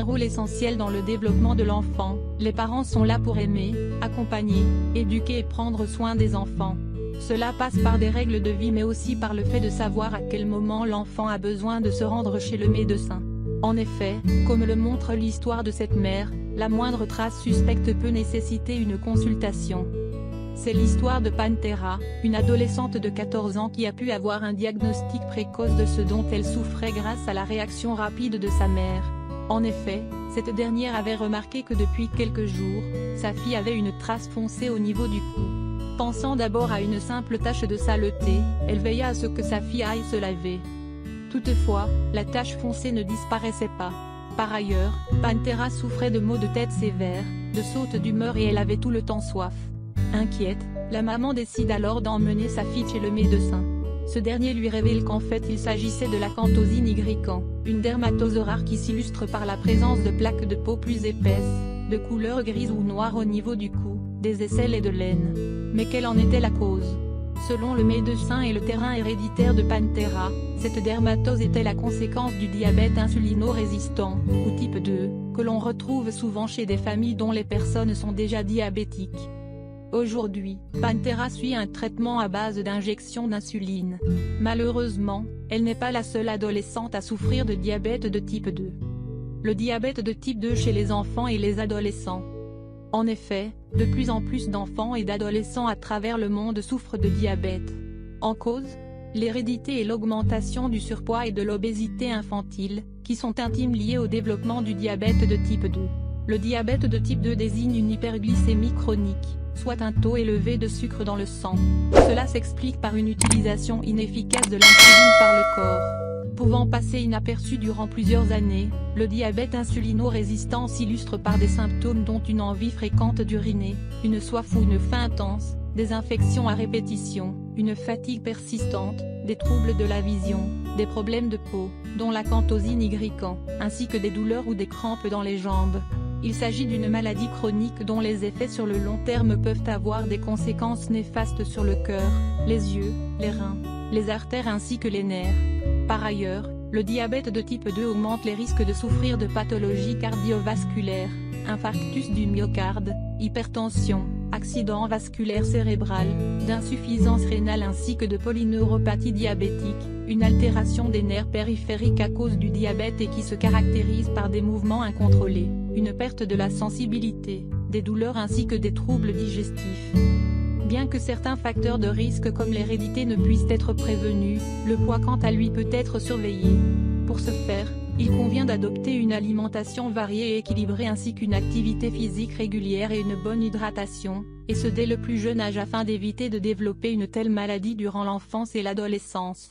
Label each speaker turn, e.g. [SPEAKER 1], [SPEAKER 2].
[SPEAKER 1] un rôle essentiel dans le développement de l'enfant. Les parents sont là pour aimer, accompagner, éduquer et prendre soin des enfants. Cela passe par des règles de vie mais aussi par le fait de savoir à quel moment l'enfant a besoin de se rendre chez le médecin. En effet, comme le montre l'histoire de cette mère, la moindre trace suspecte peut nécessiter une consultation. C'est l'histoire de Pantera, une adolescente de 14 ans qui a pu avoir un diagnostic précoce de ce dont elle souffrait grâce à la réaction rapide de sa mère. En effet, cette dernière avait remarqué que depuis quelques jours, sa fille avait une trace foncée au niveau du cou. Pensant d'abord à une simple tache de saleté, elle veilla à ce que sa fille aille se laver. Toutefois, la tache foncée ne disparaissait pas. Par ailleurs, Pantera souffrait de maux de tête sévères, de sautes d'humeur et elle avait tout le temps soif. Inquiète, la maman décide alors d'emmener sa fille chez le médecin. Ce dernier lui révèle qu'en fait il s'agissait de l'acanthosie nigricans, une dermatose rare qui s'illustre par la présence de plaques de peau plus épaisses, de couleur grise ou noire au niveau du cou, des aisselles et de l'aine. Mais quelle en était la cause? Selon le médecin et le terrain héréditaire de Pantera, cette dermatose était la conséquence du diabète insulino-résistant, ou type 2, que l'on retrouve souvent chez des familles dont les personnes sont déjà diabétiques. Aujourd'hui, Pantera suit un traitement à base d'injections d'insuline. Malheureusement, elle n'est pas la seule adolescente à souffrir de diabète de type 2. Le diabète de type 2 chez les enfants et les adolescents. En effet, de plus en plus d'enfants et d'adolescents à travers le monde souffrent de diabète. En cause, l'hérédité et l'augmentation du surpoids et de l'obésité infantile, qui sont intimes liées au développement du diabète de type 2. Le diabète de type 2 désigne une hyperglycémie chronique, soit un taux élevé de sucre dans le sang. Cela s'explique par une utilisation inefficace de l'insuline par le corps. Pouvant passer inaperçu durant plusieurs années, le diabète insulino-résistant s'illustre par des symptômes dont une envie fréquente d'uriner, une soif ou une faim intense, des infections à répétition, une fatigue persistante, des troubles de la vision, des problèmes de peau, dont l'acanthosie nigricans, ainsi que des douleurs ou des crampes dans les jambes. Il s'agit d'une maladie chronique dont les effets sur le long terme peuvent avoir des conséquences néfastes sur le cœur, les yeux, les reins, les artères ainsi que les nerfs. Par ailleurs, le diabète de type 2 augmente les risques de souffrir de pathologies cardiovasculaires, infarctus du myocarde, hypertension, accident vasculaire cérébral, d'insuffisance rénale ainsi que de polyneuropathie diabétique, une altération des nerfs périphériques à cause du diabète et qui se caractérise par des mouvements incontrôlés, une perte de la sensibilité, des douleurs ainsi que des troubles digestifs. Bien que certains facteurs de risque comme l'hérédité ne puissent être prévenus, le poids quant à lui peut être surveillé. Pour ce faire, il convient d'adopter une alimentation variée et équilibrée ainsi qu'une activité physique régulière et une bonne hydratation, et ce dès le plus jeune âge afin d'éviter de développer une telle maladie durant l'enfance et l'adolescence.